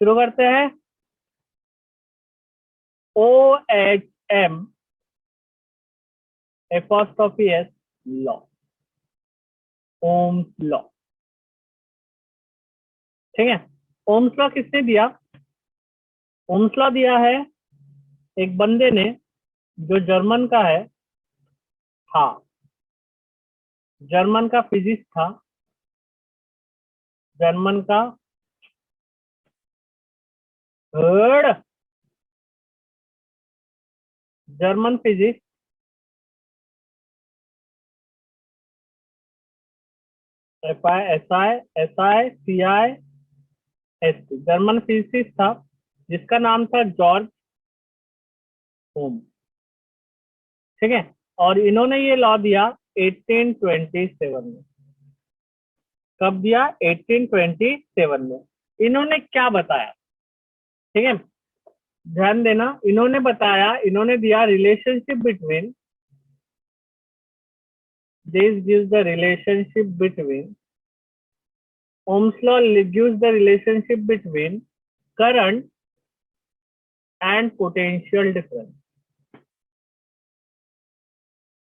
शुरू करते हैं। O H M apostrophe S law, Ohm's law. ठीक है, ओम्स लॉ किसने दिया? ओम्स लॉ दिया है एक बंदे ने जो जर्मन का है। हाँ, जर्मन का फिजिक्स था, जर्मन का third German physics, F I S I S I C I S T, German physicist था जिसका नाम था जॉर्ज ओम। ठीक है, और इन्होंने ये लॉ दिया 1827 में। कब दिया? 1827 में। इन्होंने क्या बताया? ठीक है, ध्यान देना। इन्होंने बताया, इन्होंने दिया relationship between, this gives the relationship between, Ohm's law gives the relationship between current and potential difference।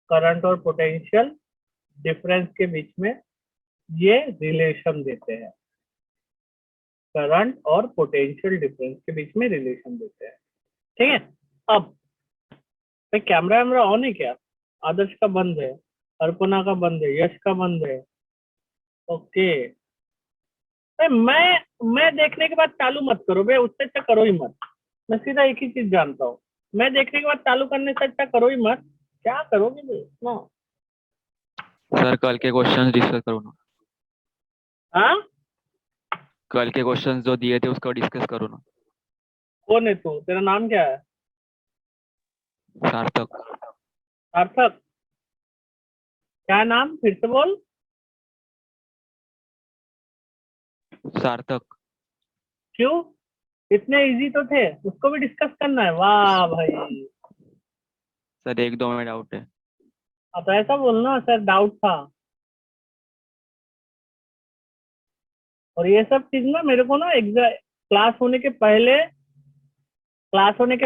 Current और पोटेंशियल डिफरेंस के बीच में ये रिलेशन देते हैं। करंट और पोटेंशियल डिफरेंस के बीच में रिलेशन देते हैं। ठीक है, अब कैमरा वैमरा ऑन है क्या? आदर्श का बंद है, अर्पणा का बंद है, यश का बंद है। ओके, मैं देखने के बाद चालू मत करो भैया, उससे अच्छा करो ही मत। मैं सीधा एक ही चीज जानता हूँ, मैं देखने के बाद चालू करने से अच्छा करो ही मत। क्या करोगे भाई? नो। सर कल के क्वेश्चंस डिस्कस करो ना। हाँ, कल के क्वेश्चंस जो दिए थे उसका डिस्कस करो ना। कौन है तू? तेरा नाम क्या है? सार्थक। सार्थक? क्या नाम? फिर से बोल। सार्थक। क्यों? इतने इजी तो थे, उसको भी डिस्कस करना है? वाह भाई। सर एक दो में डाउट है। अब ऐसा बोलना सर डाउट था। और ये सब चीज ना मेरे को ना एग्जाम क्लास होने के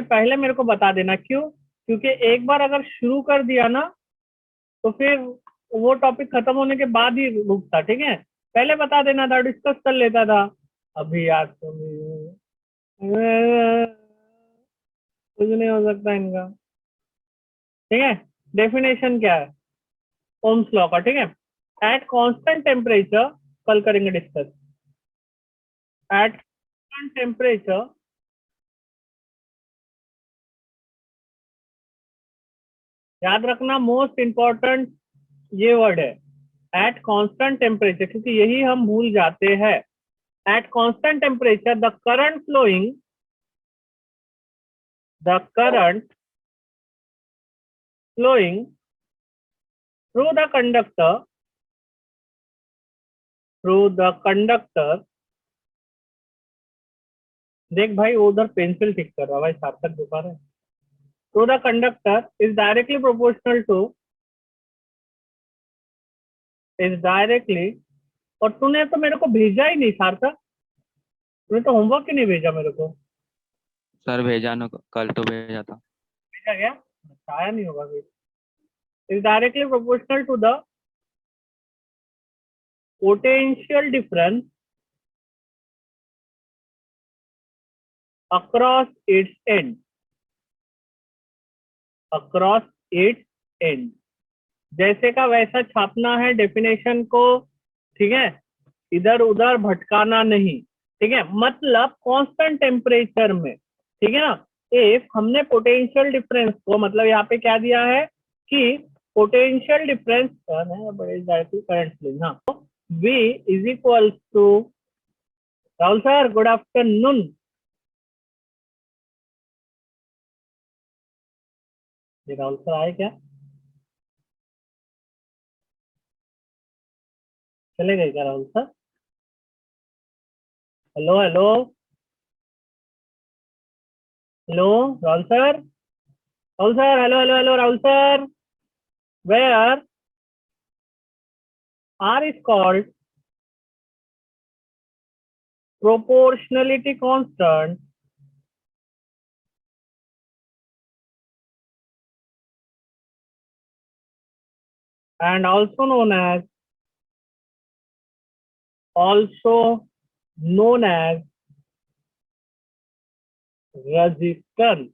पहले मेरे को बता देना। क्यों? क्योंकि एक बार अगर शुरू कर दिया ना तो फिर वो टॉपिक खत्म होने के बाद ही रुकता। ठीक है, पहले बता देना था, डिस्कस कर लेता था। अभी याद तो कुछ नहीं हो सकता इनका। ठीक है, डेफिनेशन क्या है ओम्स लॉ का? ठीक है, एट कांस्टेंट टेम्परेचर, कल करेंगे डिस्कस। एट कांस्टेंट टेम्परेचर, याद रखना मोस्ट इंपॉर्टेंट ये वर्ड है, एट कांस्टेंट टेम्परेचर, क्योंकि यही हम भूल जाते हैं। Eight constant temperature the current flowing through the conductor, देख भाई वो उधर पेंसिल ठीक कर रहा है भाई, सार्थक दिखा रहे हैं। Through the conductor is directly, और तूने तो मेरे को भेजा ही नहीं सार्थक, तूने तो होमवर्क ही नहीं भेजा मेरे को। सर भेजा ना, कल तो भेजा था। भेजा गया? आया नहीं होगा फिर। Is directly proportional to the potential difference across its end, across its end. जैसे का वैसा छापना है डेफिनेशन को। ठीक है, इधर उधर भटकाना नहीं। ठीक है, मतलब कांस्टेंट टेम्परेचर में। ठीक है ना, इफ हमने पोटेंशियल डिफरेंस को, मतलब यहाँ पे क्या दिया है कि पोटेंशियल डिफरेंस करंट, हाँ, V is equal to, Rahul sir good afternoon. ये राहुल सर आए क्या? चले गए क्या Rahul sir? Hello hello hello Rahul sir, Rahul sir, hello hello hello Rahul sir, where are is called proportionality constant and also known as resistance.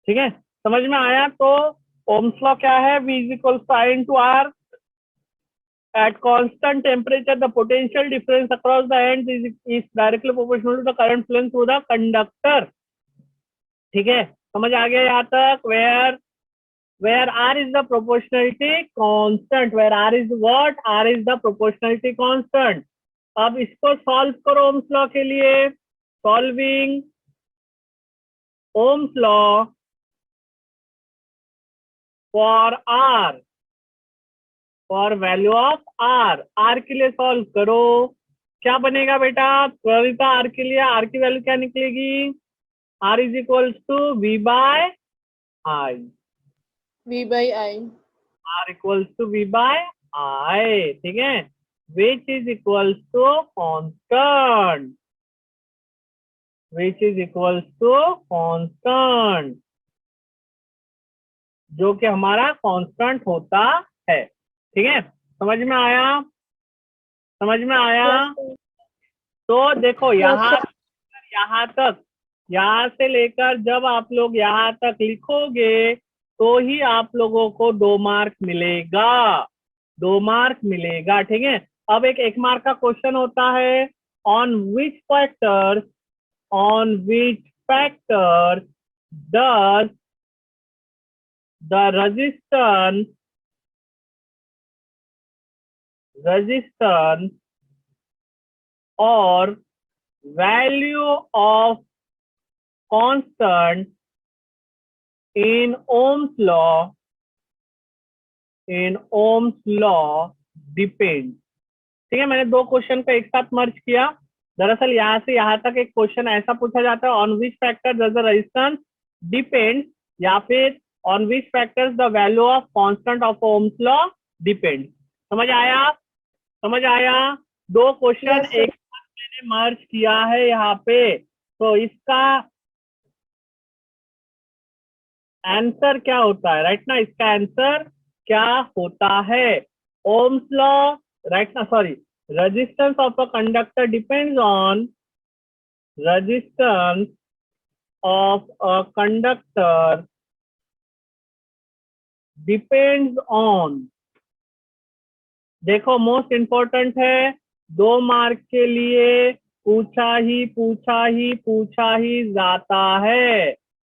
ठीक है, समझ में आया? तो ओम्स लॉ क्या है? V is equals to I into R. At constant temperature, the potential difference across the ends is directly proportional to the current flowing through the conductor. ठीक है, समझ आ गया यहाँ तक? Where R is the proportionality constant. Where R is what? R is the proportionality constant. अब इसको solve करो Ohm's law के लिए. Solving Ohm's law for R, for value of R. R के लिए सॉल्व करो. क्या बनेगा बेटा? त्वरिता R के लिए R की वैल्यू क्या निकलेगी? R is equals to V by I. V by I. R equals to V by I. ठीक है, which is equals to constant. Which is equals to constant. जो कि हमारा कांस्टेंट होता है. ठीक है, समझ में आया? समझ में आया? तो देखो यहाँ तक, यहाँ से लेकर जब आप लोग यहाँ तक लिखोगे तो ही आप लोगों को 2 मार्क मिलेगा. 2 मार्क मिलेगा. ठीक है, अब एक मार्क का क्वेश्चन होता है, on which factors does the resistance or value of constant in Ohm's law depends. ठीक है, मैंने 2 क्वेश्चन को एक साथ मर्ज किया. दरअसल यहाँ से यहाँ तक एक क्वेश्चन ऐसा पूछा जाता है, on which factor does the resistance depend, या फिर on which factors the value of constant of Ohm's law depend. समझ आया? समझ आया? 2 क्वेश्चन एक साथ मैंने मर्ज किया है यहाँ पे. तो इसका आंसर क्या होता है? राइट ना, इसका आंसर क्या होता है? ओम्स लॉ, राइट ना, sorry, resistance of a conductor depends on resistance of a conductor depends on. देखो मोस्ट इंपॉर्टेंट है, 2 मार्क के लिए पूछा ही जाता है.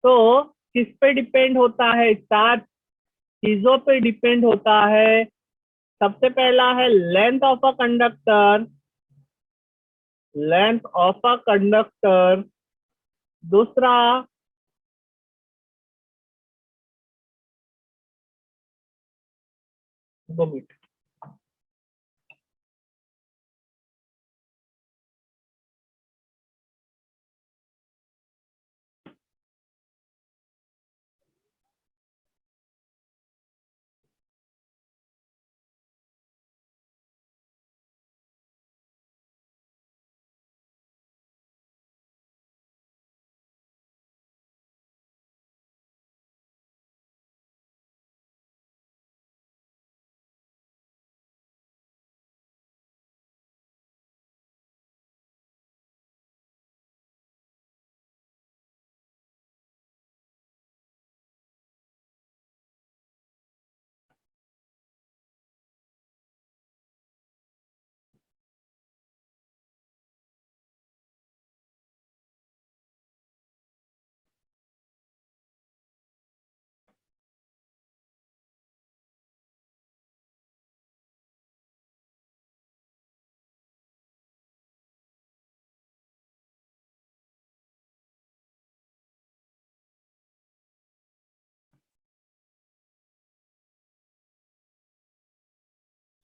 तो किस पे डिपेंड होता है? 4 चीजों पे डिपेंड होता है. सबसे पहला है लेंथ ऑफ अ कंडक्टर. दूसरा मिनट,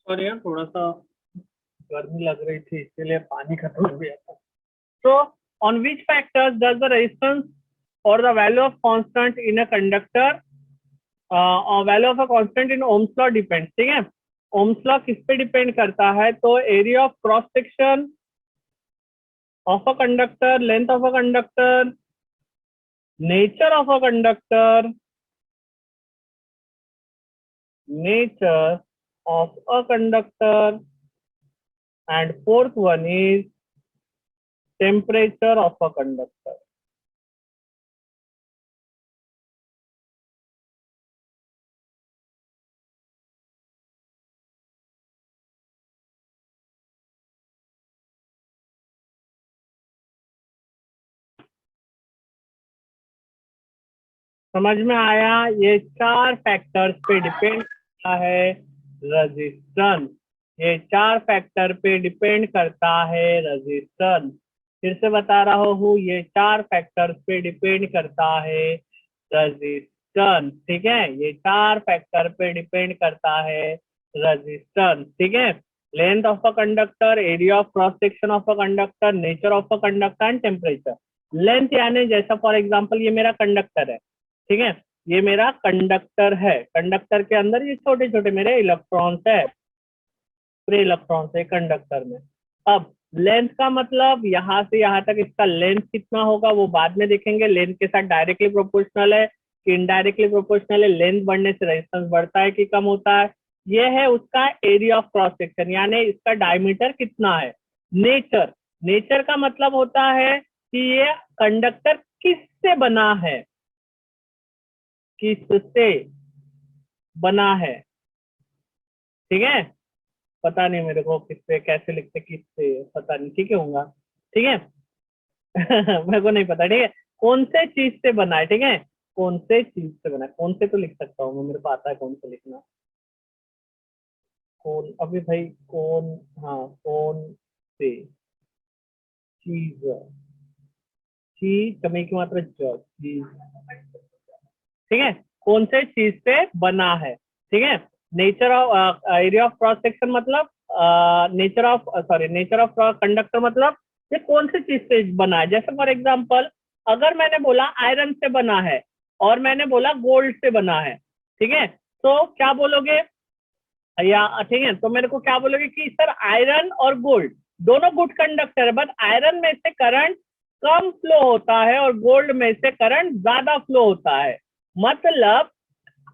सॉरी यार, थोड़ा सा गर्मी लग रही थी इसलिए पानी खत्म हो गया था. So on which factors does the resistance or the value of constant in a conductor or value of a constant in Ohm's law depends. ठीक है, ओम्स लॉ किस पे डिपेंड करता है? तो area of cross section of a conductor, length of a conductor, nature of a conductor, nature of a conductor, and fourth one is temperature of a conductor. समझ में आया? ये चार फैक्टर्स पे डिपेंड करता है रेजिस्टेंस। ये चार फैक्टर पे डिपेंड करता है रेजिस्टेंस। फिर से बता रहा हूँ, ये चार फैक्टर्स पे डिपेंड करता है रेजिस्टेंस। ठीक है, ये चार फैक्टर पे डिपेंड करता है रेजिस्टेंस। ठीक है, length of a conductor, area of cross section of a conductor, nature of a conductor and temperature. Length यानी जैसा फॉर एग्जांपल ये मेरा कंडक्टर है, ठीक है, ये मेरा कंडक्टर है, कंडक्टर के अंदर ये छोटे छोटे मेरे इलेक्ट्रॉन्स है, फ्री इलेक्ट्रॉन्स है कंडक्टर में। अब लेंथ का मतलब यहाँ से यहाँ तक इसका लेंथ कितना होगा वो बाद में देखेंगे। लेंथ के साथ डायरेक्टली प्रोपोर्शनल है कि इनडायरेक्टली प्रोपोर्शनल है, लेंथ बढ़ने से रेजिस्टेंस बढ़ता है कि कम होता है। ये है उसका एरिया ऑफ क्रॉस सेक्शन, यानी इसका डायमीटर कितना है। नेचर, नेचर का मतलब होता है कि ये कंडक्टर किससे बना है, किससे बना है। ठीक है, पता नहीं मेरे को किससे, कैसे लिखते किससे, पता नहीं, ठीक है होगा, ठीक है। मेरे को नहीं पता, ठीक है, कौन से चीज से बना है, ठीक है, कौन से चीज से बना है। कौन से तो लिख सकता हूँ मैं, मेरे को आता है कौन से लिखना। कौन, अभी भाई कौन, हाँ कौन से चीज, चीज कमी की मात्रा चीज, ठीक है, कौन से चीज से बना है। ठीक है, nature of area of cross section मतलब nature of nature of conductor मतलब ये कौन सी चीज से बना है। जैसे फॉर एग्जांपल अगर मैंने बोला आयरन से बना है और मैंने बोला गोल्ड से बना है, ठीक है, तो क्या बोलोगे, या ठीक है, तो मेरे को क्या बोलोगे कि सर आयरन और गोल्ड दोनों गुड कंडक्टर है, बट आयरन में से करंट कम फ्लो होता है और गोल्ड में से करंट ज्यादा फ्लो होता है। मतलब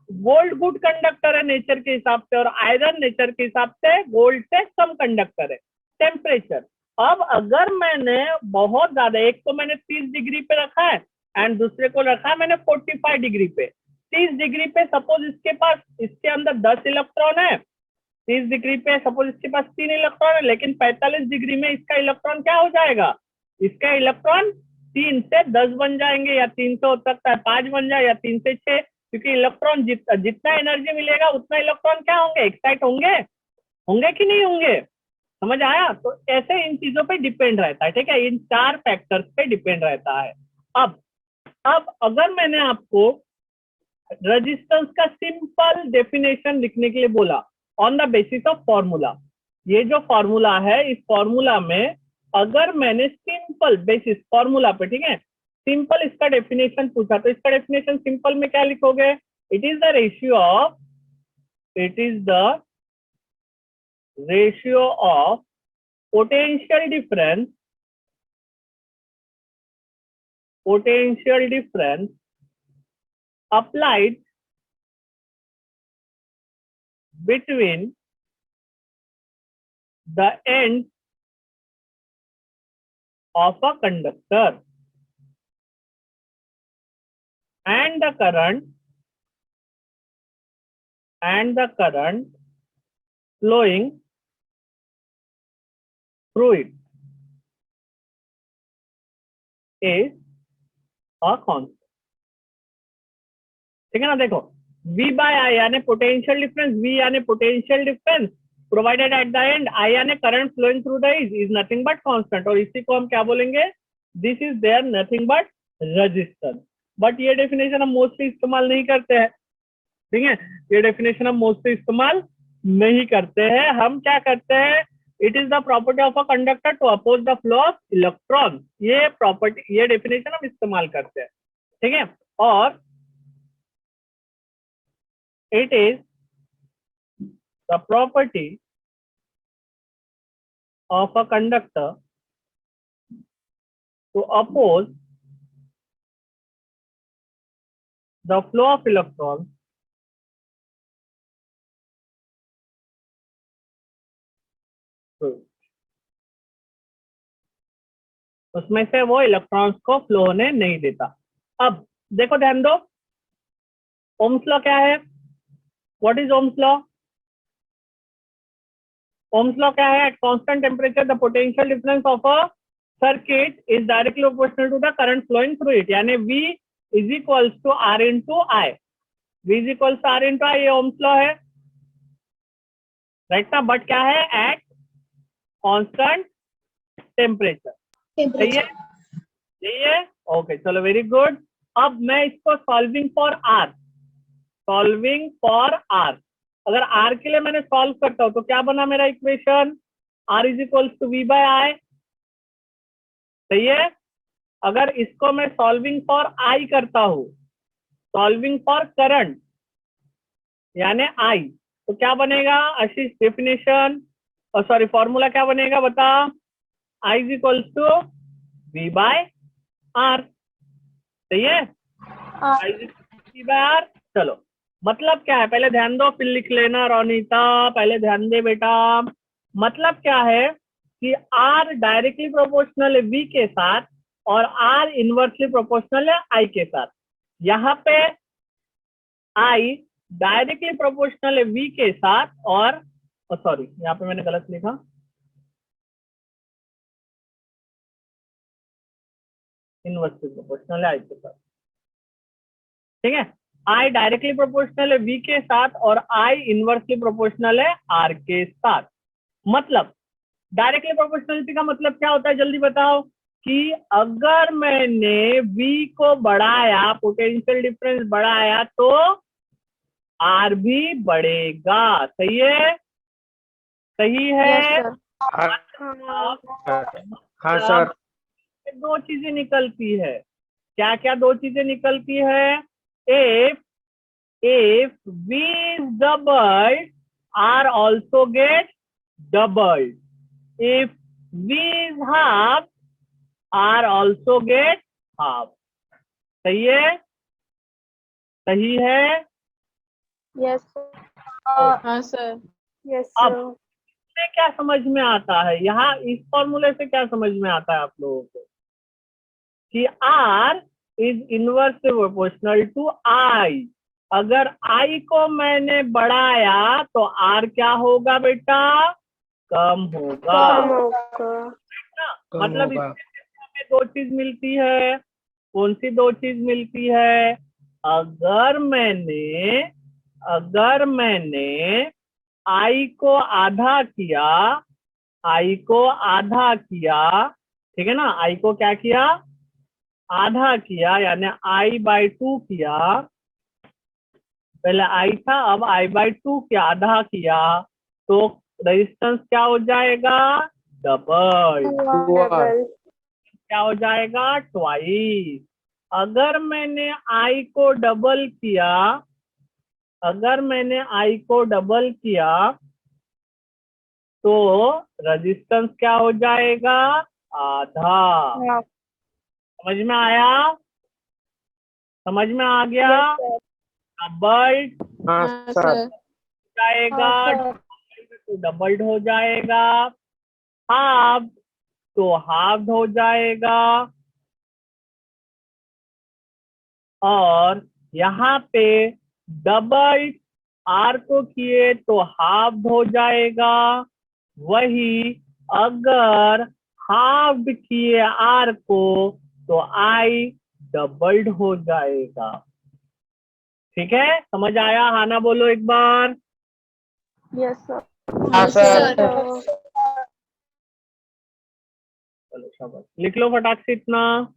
गोल्ड गुड कंडक्टर है नेचर के हिसाब से और आयरन नेचर के हिसाब से गोल्ड से कम कंडक्टर है। टेम्परेचर, अब अगर मैंने बहुत ज्यादा, एक तो मैंने 30 डिग्री पे रखा है एंड दूसरे को रखा है मैंने 45 डिग्री पे। 30 डिग्री पे सपोज इसके पास, इसके अंदर 10 इलेक्ट्रॉन है, 30 डिग्री पे सपोज इसके पास 3 इलेक्ट्रॉन है, लेकिन 45 डिग्री में इसका इलेक्ट्रॉन क्या हो जाएगा, इसका इलेक्ट्रॉन 3 से 10 बन जाएंगे, या 3 से हो सकता है 5 बन जाए, या 3 से 6, क्योंकि इलेक्ट्रॉन जितना एनर्जी मिलेगा उतना इलेक्ट्रॉन क्या होंगे, एक्साइट होंगे, होंगे कि नहीं होंगे। समझ आया? तो ऐसे इन चीजों पे डिपेंड रहता है, ठीक है, इन चार फैक्टर्स पे डिपेंड रहता है। अब अगर मैंने आपको रेजिस्टेंस का सिंपल डेफिनेशन लिखने के लिए बोला on the basis of formula, ये जो फॉर्मूला है इस फॉर्मूला में अगर मैंने सिंपल बेसिस फॉर्मूला पे, ठीक है, सिंपल इसका डेफिनेशन पूछा तो इसका डेफिनेशन सिंपल में क्या लिखोगे, it is the ratio of, it is the ratio of potential difference, potential difference applied between the ends of a conductor and the current flowing through it is a constant। ठीक है ना, देखो V by I यानी potential difference, V यानी potential difference provided at the end, I यानी current flowing through the is nothing but constant, और इसी को हम क्या बोलेंगे, this is there nothing but resistance. But ये डेफिनेशन हम मोस्टली इस्तेमाल नहीं करते हैं, ठीक है, ये डेफिनेशन हम मोस्टली इस्तेमाल नहीं करते हैं। हम क्या करते हैं, it is the property of a conductor to oppose the flow of electron, ये प्रॉपर्टी, ये डेफिनेशन हम इस्तेमाल करते हैं, ठीक है। और it is the property of a conductor to oppose the flow of electrons through it. उसमें से वो इलेक्ट्रॉन्स को फ्लो होने नहीं देता। अब देखो ध्यान दो, ओम्स लॉ क्या है? What is Ohm's law? Ohm's law क्या है? At constant temperature the potential difference of a circuit is directly proportional to the current flowing through it, यानी V is equals to R into I. V is equals to R into I, ये Ohm's law है, right ना? But क्या है? At constant temperature. सही है? यही है? ओके, चलो वेरी गुड। अब मैं इसको solving for R, solving for R, अगर आर के लिए मैंने सॉल्व करता हूं तो क्या बना मेरा equation? R is equals to V by I. सही है? अगर इसको मैं सॉल्विंग फॉर आई करता हूं, सॉल्विंग फॉर करंट यानी आई, तो क्या बनेगा आशीष? डेफिनेशन सॉरी फॉर्मूला क्या बनेगा बता? I is equals to V by R. सही है? I is equals to V by R. चलो, मतलब क्या है पहले ध्यान दो, फिर लिख लेना रोनीता, पहले ध्यान दे बेटा। मतलब क्या है कि R डायरेक्टली प्रोपोर्शनल है V के साथ और R इनवर्सली प्रोपोर्शनल है I के साथ। यहाँ पे I डायरेक्टली प्रोपोर्शनल है V के साथ और सॉरी यहाँ पे मैंने गलत लिखा, इनवर्सली प्रोपोर्शनल है I के साथ। ठीक है? I डायरेक्टली प्रोपोर्शनल है V के साथ और I इनवर्सली प्रोपोर्शनल है R के साथ। मतलब डायरेक्टली प्रोपोर्शनलिटी का मतलब क्या होता है जल्दी बताओ? कि अगर मैंने V को बढ़ाया, पोटेंशियल डिफरेंस बढ़ाया, तो R भी बढ़ेगा। सही है? सही है? Yes, sir. हाँ सर। दो चीजें निकलती है। क्या क्या दो चीजें निकलती है? if V is doubled, R also gets doubled. If V is half, R also gets half. सही है? सही है? Yes, sir. हाँ sir. Yes, अब sir. इसमें क्या समझ में आता है? यहाँ इस फॉर्मूले से क्या समझ में आता है आप लोगों को? कि R is inversely proportional to I। अगर I को मैंने बढ़ाया तो R क्या होगा बेटा? कम होगा। मतलब इसमें हमें दो चीज मिलती है। कौन सी दो चीज मिलती है? अगर मैंने I को आधा किया, I को आधा किया, ठीक है ना? I को क्या किया? आधा किया, यानी I बाई 2 किया। पहले I था, अब I बाई 2 किया, आधा किया, तो रेजिस्टेंस क्या हो जाएगा? डबल। क्या हो जाएगा? ट्वाइस। अगर मैंने I को डबल किया, अगर मैंने I को डबल किया तो रेजिस्टेंस क्या हो जाएगा? आधा। समझ में आया? समझ में आ गया? डबल हाँ हाँ सर। sir. जाएगा, तो डबल्ड हो जाएगा, हाफ तो हाफ हो जाएगा, और यहाँ पे डबल आर को किए तो हाफ हो जाएगा। वही अगर हाफ किए आर को तो आई डबल्ड हो जाएगा। ठीक है? समझ आया? हाँ ना बोलो एक बार। Yes, sir. हाँ सर। चलो शाबाश, लिख लो फटाक से इतना।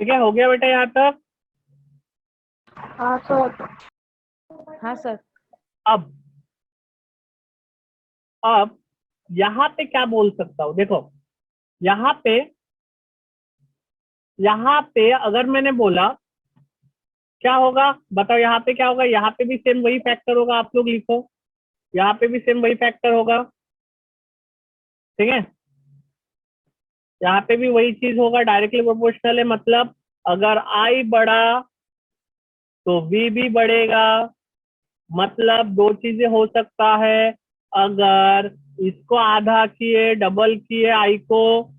ठीक है, हो गया बेटा यहाँ तक? हाँ सर। हाँ सर। अब यहाँ पे क्या बोल सकता हूँ, देखो यहाँ पे अगर मैंने बोला क्या होगा, बताओ यहाँ पे क्या होगा, यहाँ पे भी सेम वही फैक्टर होगा, आप लोग लिखो, यहाँ पे भी सेम वही फैक्टर होगा, ठीक है, यहाँ पे भी वही चीज होगा, डायरेक्टली प्रोपोर्शनल है, मतलब अगर आई बढ़ा तो वी भी बढ़ेगा, मतलब दो चीजें हो सकता है, अगर इसको आधा किए, डबल किए, आई को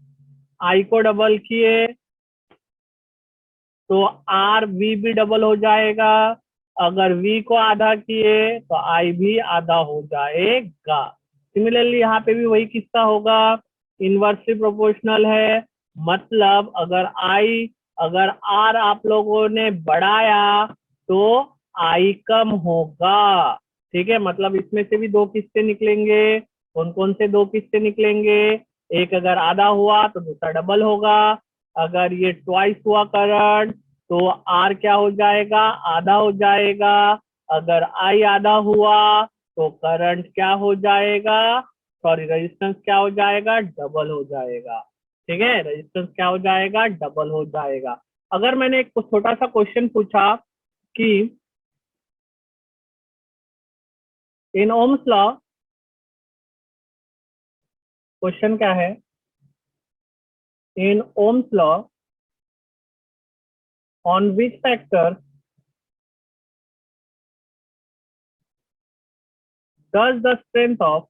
डबल किए तो आर वी भी डबल हो जाएगा, अगर वी को आधा किए तो आई भी आधा हो जाएगा। सिमिलरली यहाँ पे भी वही किस्सा होगा, इनवर्सली प्रोपोर्शनल है, मतलब अगर आर आप लोगों ने बढ़ाया तो आई कम होगा, ठीक है, मतलब इसमें से भी दो किस्से निकलेंगे, कौन कौन से दो किस्से निकलेंगे, एक अगर आधा हुआ तो दूसरा डबल होगा, अगर ये ट्वाइस हुआ करंट तो आर क्या हो जाएगा, आधा हो जाएगा, अगर आई आधा हुआ तो करंट क्या हो जाएगा, सॉरी रेजिस्टेंस क्या हो जाएगा, डबल हो जाएगा, ठीक है, रेजिस्टेंस क्या हो जाएगा, डबल हो जाएगा। अगर मैंने एक छोटा सा क्वेश्चन पूछा कि इन ओम्स लॉ, क्वेश्चन क्या है, in Ohm's law on which factor does the strength of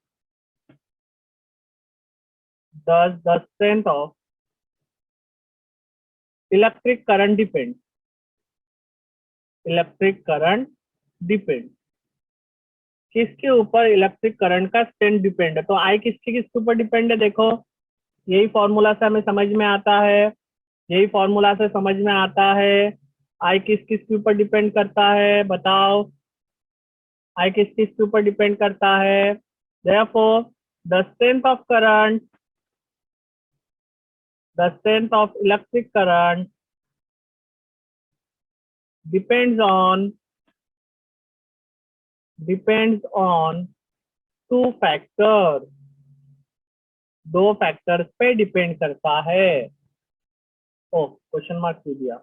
electric current depend, electric current depend, किसके ऊपर इलेक्ट्रिक करंट का स्ट्रेंथ डिपेंड है, तो आई किसके ऊपर डिपेंड है, देखो यही फॉर्मूला से हमें समझ में आता है, यही फॉर्मूला से समझ में आता है, आई किस किस के ऊपर डिपेंड करता है, बताओ आई किस किस के ऊपर डिपेंड करता है, therefore the strength of current, the strength of electric current depends on two factor, दो फैक्टर्स पे डिपेंड करता है। ओ क्वेश्चन मार्क क्यों दिया,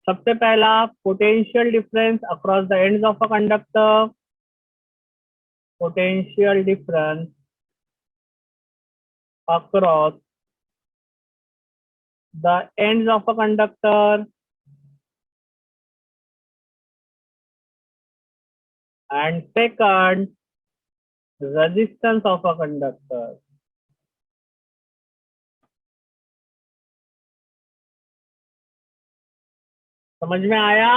सबसे पहला potential difference across the ends of a conductor, potential difference across the ends of a conductor and second resistance of a conductor. समझ में आया,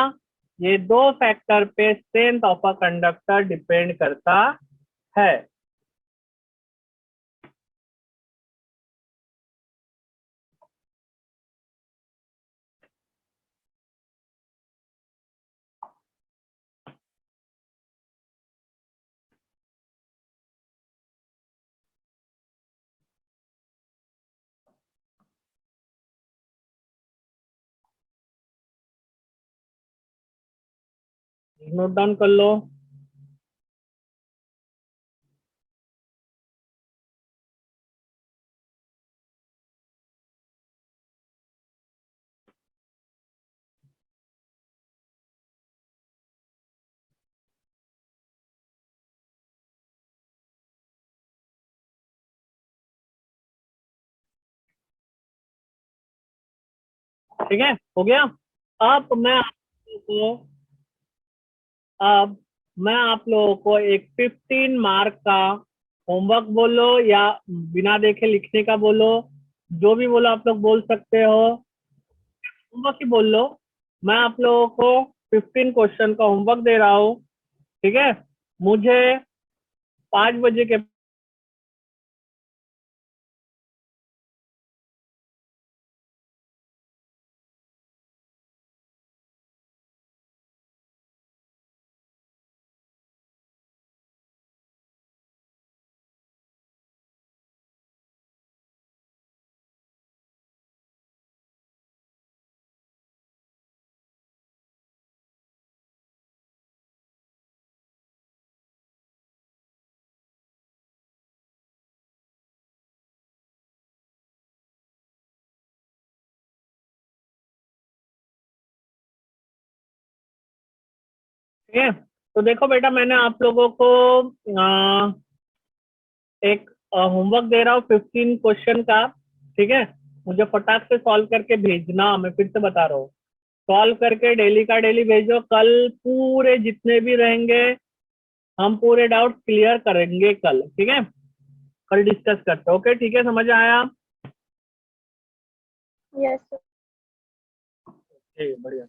ये दो फैक्टर पे strength of a conductor depend करता है। नोट डाउन कर लो। ठीक है, हो गया। अब मैं आप लोगों को अब मैं आप लोगों को एक 15 मार्क का होमवर्क बोलो या बिना देखे लिखने का बोलो, जो भी बोलो आप लोग बोल सकते हो, होमवर्क ही बोल लो। मैं आप लोगों को 15 क्वेश्चन का होमवर्क दे रहा हूँ, ठीक है, मुझे 5 बजे के ठीक है, तो देखो बेटा मैंने आप लोगों को एक होमवर्क दे रहा हूँ 15 क्वेश्चन का। ठीक है, मुझे फटाक से सॉल्व करके भेजना, मैं फिर से बता रहा हूँ, सॉल्व करके डेली का डेली भेजो। कल पूरे जितने भी रहेंगे हम पूरे डाउट क्लियर करेंगे कल। ठीक है, कल डिस्कस करते हैं। ओके, ठीक है, समझ आया? Yes sir. ठीक है, बढ़िया।